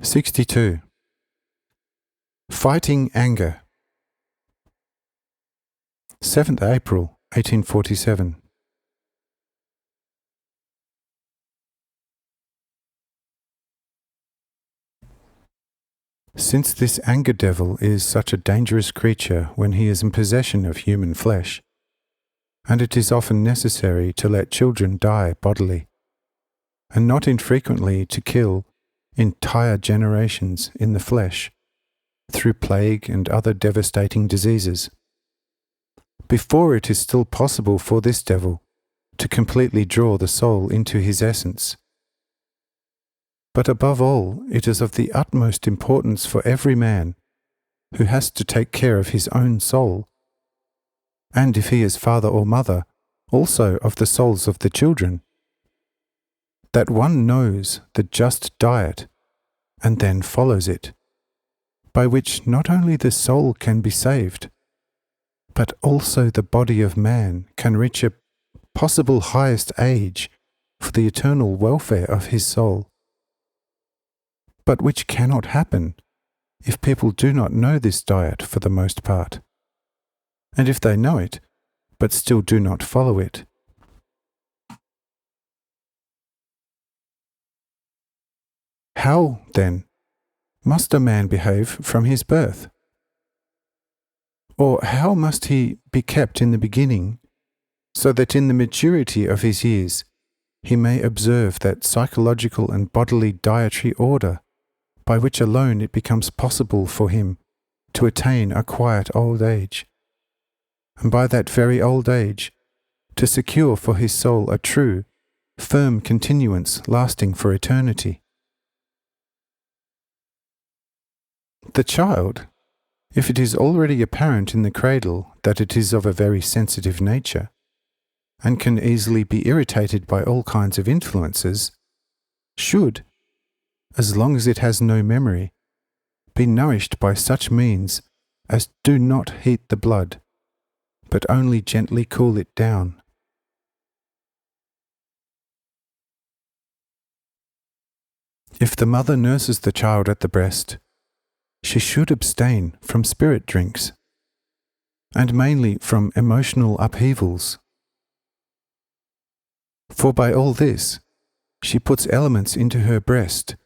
62. Fighting Anger. 7th April 1847. Since this anger devil is such a dangerous creature when he is in possession of human flesh, and it is often necessary to let children die bodily, and not infrequently to kill entire generations in the flesh, through plague and other devastating diseases, before it is still possible for this devil to completely draw the soul into his essence. But above all, it is of the utmost importance for every man who has to take care of his own soul, and if he is father or mother, also of the souls of the children, that one knows the just diet and then follows it, by which not only the soul can be saved, but also the body of man can reach a possible highest age for the eternal welfare of his soul, but which cannot happen if people do not know this diet for the most part, and if they know it, but still do not follow it. How, then, must a man behave from his birth? Or how must he be kept in the beginning, so that in the maturity of his years he may observe that psychological and bodily dietary order by which alone it becomes possible for him to attain a quiet old age, and by that very old age to secure for his soul a true, firm continuance lasting for eternity? The child, if it is already apparent in the cradle that it is of a very sensitive nature, and can easily be irritated by all kinds of influences, should, as long as it has no memory, be nourished by such means as do not heat the blood, but only gently cool it down. If the mother nurses the child at the breast, she should abstain from spirit drinks, and mainly from emotional upheavals. For by all this, she puts elements into her breast,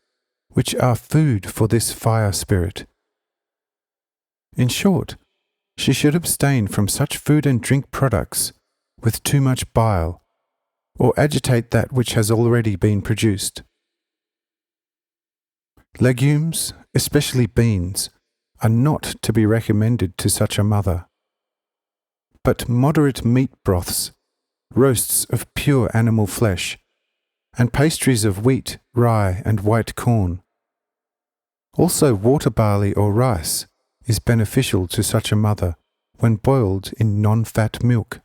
which are food for this fire spirit. In short, she should abstain from such food and drink products with too much bile, or agitate that which has already been produced. Legumes, especially beans, are not to be recommended to such a mother, but moderate meat broths, roasts of pure animal flesh, and pastries of wheat, rye, and white corn. Also water barley or rice is beneficial to such a mother when boiled in non-fat milk.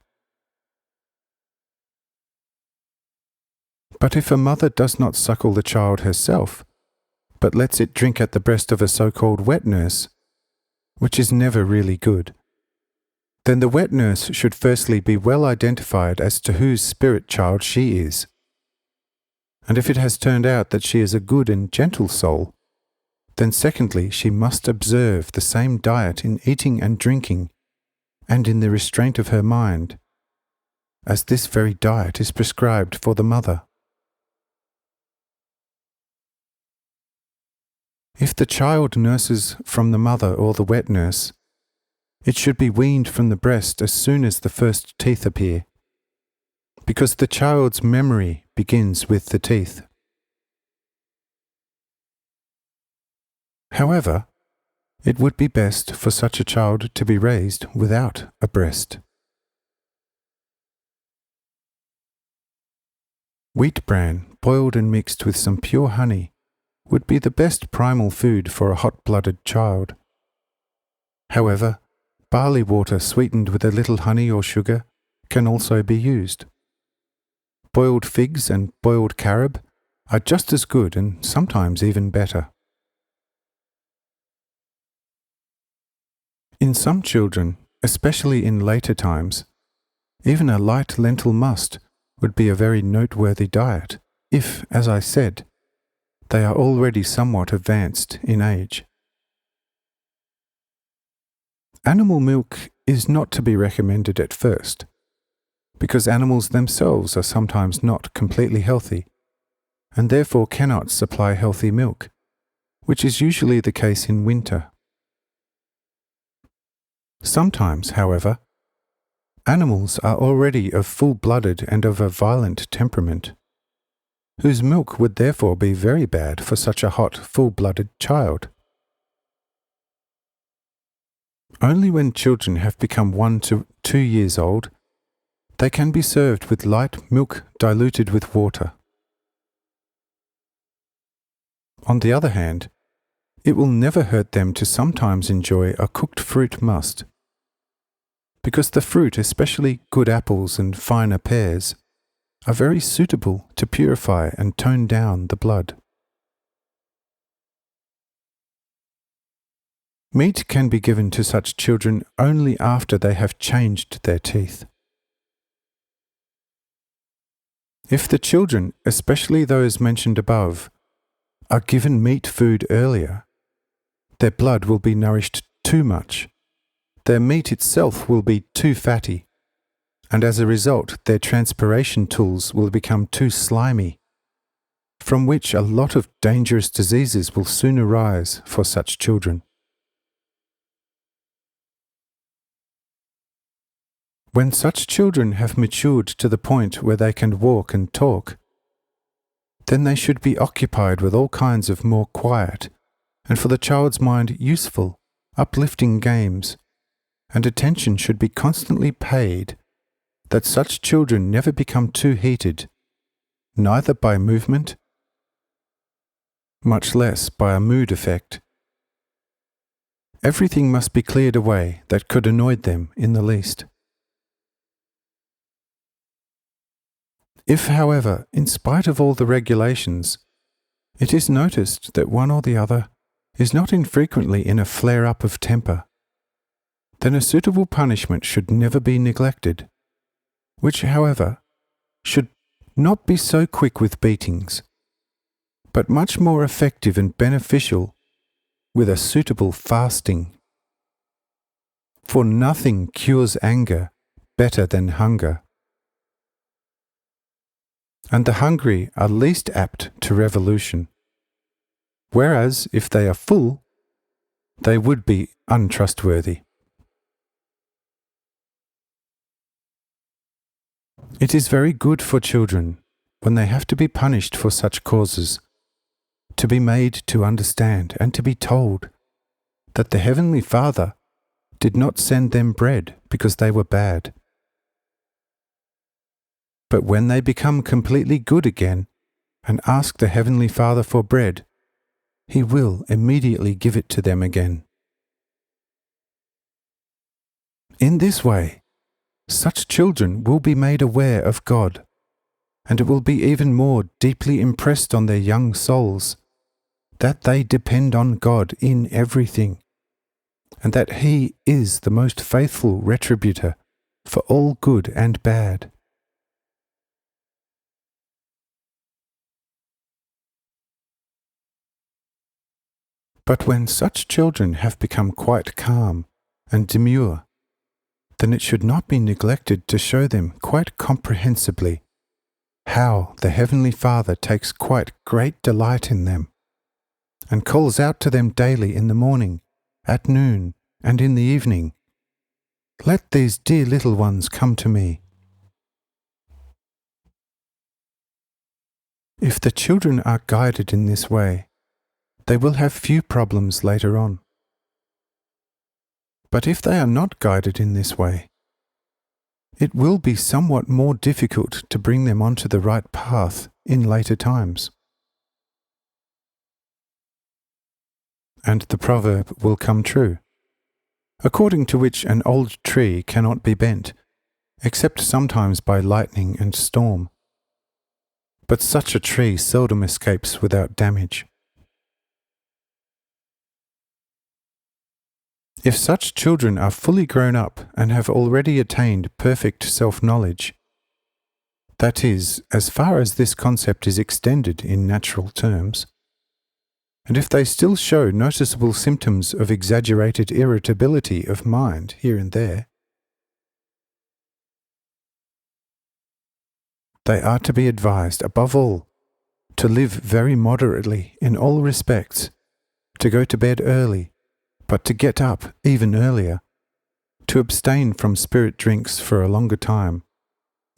But if a mother does not suckle the child herself, but lets it drink at the breast of a so-called wet nurse, which is never really good, then the wet nurse should firstly be well identified as to whose spirit child she is. And if it has turned out that she is a good and gentle soul, then secondly she must observe the same diet in eating and drinking, and in the restraint of her mind, as this very diet is prescribed for the mother. If the child nurses from the mother or the wet nurse, it should be weaned from the breast as soon as the first teeth appear, because the child's memory begins with the teeth. However, it would be best for such a child to be raised without a breast. Wheat bran boiled and mixed with some pure honey would be the best primal food for a hot-blooded child. However, barley water sweetened with a little honey or sugar can also be used. Boiled figs and boiled carob are just as good and sometimes even better. In some children, especially in later times, even a light lentil must would be a very noteworthy diet, if, as I said, they are already somewhat advanced in age. Animal milk is not to be recommended at first, because animals themselves are sometimes not completely healthy, and therefore cannot supply healthy milk, which is usually the case in winter. Sometimes, however, animals are already of full-blooded and of a violent temperament, whose milk would therefore be very bad for such a hot, full-blooded child. Only when children have become 1 to 2 years old, they can be served with light milk diluted with water. On the other hand, it will never hurt them to sometimes enjoy a cooked fruit must, because the fruit, especially good apples and finer pears, are very suitable to purify and tone down the blood. Meat can be given to such children only after they have changed their teeth. If the children, especially those mentioned above, are given meat food earlier, their blood will be nourished too much, their meat itself will be too fatty, and as a result their transpiration tools will become too slimy, from which a lot of dangerous diseases will soon arise for such children. When such children have matured to the point where they can walk and talk, then they should be occupied with all kinds of more quiet, and for the child's mind useful, uplifting games, and attention should be constantly paid that such children never become too heated, neither by movement, much less by a mood effect. Everything must be cleared away that could annoy them in the least. If, however, in spite of all the regulations, it is noticed that one or the other is not infrequently in a flare-up of temper, then a suitable punishment should never be neglected, which, however, should not be so quick with beatings, but much more effective and beneficial with a suitable fasting. For nothing cures anger better than hunger, and the hungry are least apt to revolution, whereas if they are full, they would be untrustworthy. It is very good for children, when they have to be punished for such causes, to be made to understand and to be told that the Heavenly Father did not send them bread because they were bad. But when they become completely good again and ask the Heavenly Father for bread, He will immediately give it to them again. In this way, such children will be made aware of God, and it will be even more deeply impressed on their young souls that they depend on God in everything, and that He is the most faithful retributor for all good and bad. But when such children have become quite calm and demure, then it should not be neglected to show them quite comprehensibly how the Heavenly Father takes quite great delight in them, and calls out to them daily in the morning, at noon, and in the evening, "Let these dear little ones come to me." If the children are guided in this way, they will have few problems later on. But if they are not guided in this way, it will be somewhat more difficult to bring them onto the right path in later times. And the proverb will come true, according to which an old tree cannot be bent, except sometimes by lightning and storm. But such a tree seldom escapes without damage. If such children are fully grown up and have already attained perfect self-knowledge, that is, as far as this concept is extended in natural terms, And if they still show noticeable symptoms of exaggerated irritability of mind here and there, they are to be advised, above all, to live very moderately in all respects, to go to bed early, but to get up even earlier, to abstain from spirit drinks for a longer time,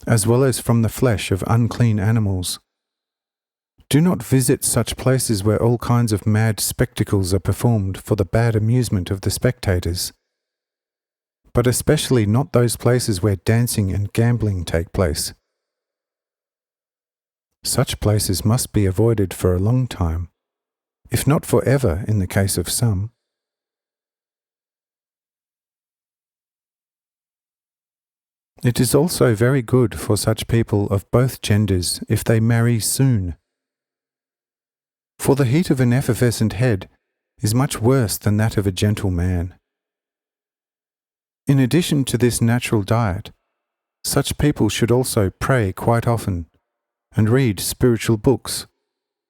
as well as from the flesh of unclean animals. Do not visit such places where all kinds of mad spectacles are performed for the bad amusement of the spectators, but especially not those places where dancing and gambling take place. Such places must be avoided for a long time, if not forever in the case of some. It is also very good for such people of both genders if they marry soon. For the heat of an effervescent head is much worse than that of a gentle man. In addition to this natural diet, such people should also pray quite often, and read spiritual books,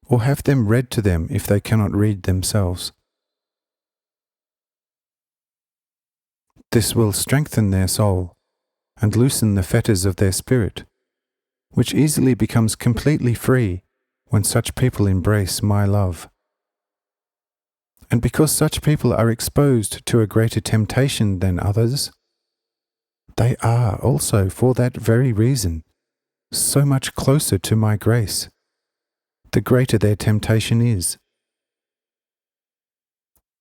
or have them read to them if they cannot read themselves. This will strengthen their soul and loosen the fetters of their spirit, which easily becomes completely free when such people embrace my love. And because such people are exposed to a greater temptation than others, they are also, for that very reason, so much closer to my grace, the greater their temptation is.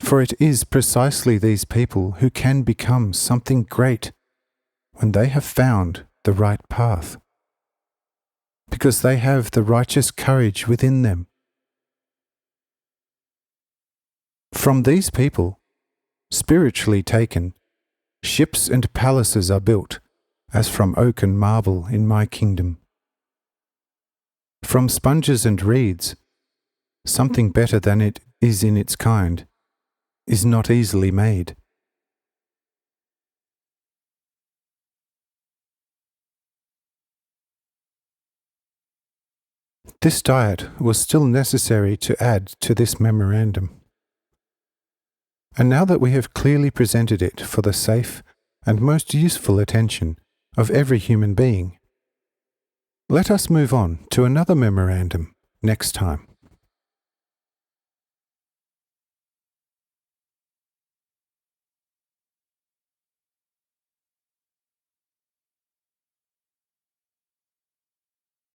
For it is precisely these people who can become something great when they have found the right path, because they have the righteous courage within them. From these people, spiritually taken, ships and palaces are built, as from oak and marble in my kingdom. From sponges and reeds, something better than it is in its kind is not easily made. This diet was still necessary to add to this memorandum. And now that we have clearly presented it for the safe and most useful attention of every human being, let us move on to another memorandum next time.